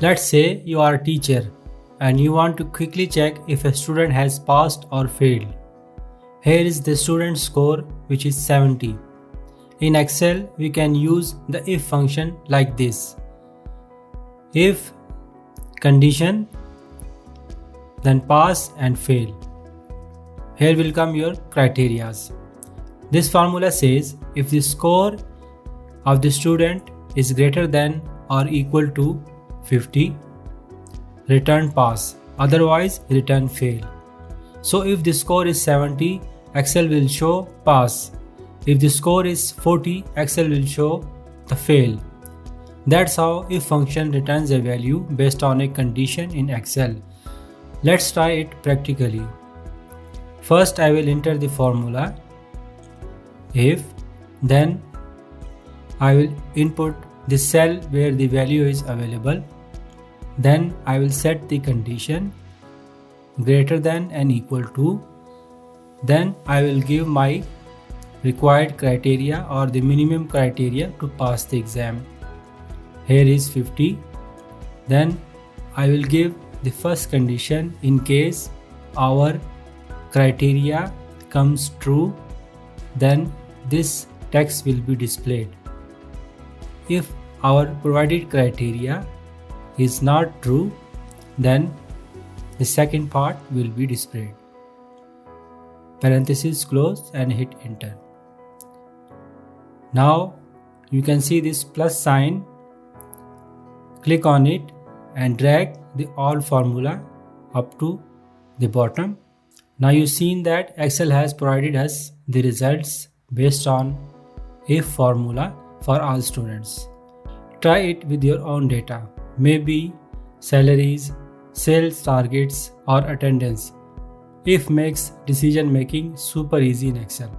Let's say you are a teacher and you want to quickly check if a student has passed or failed. Here is the student score, which is 70. In Excel, we can use the if function like this. If condition, then pass and fail. Here will come your criterias. This formula says if the score of the student is greater than or equal to 50, return pass, otherwise return fail. So if the score is 70, Excel will show pass. If the score is 40, Excel will show the fail. That's how if function returns a value based on a condition in Excel. Let's try it practically. First I will enter the formula if, then I will input the cell where the value is available. Then I will set the condition greater than and equal to. Then I will give my required criteria or the minimum criteria to pass the exam. Here is 50. Then I will give the first condition in case our criteria comes true, then this text will be displayed. If our provided criteria is not true, then the second part will be displayed. Parenthesis close and hit enter. Now you can see this plus sign. Click on it and drag the all formula up to the bottom. Now you've seen that Excel has provided us the results based on if formula for all students. Try it with your own data, maybe salaries, sales targets or attendance. If makes decision making super easy in Excel.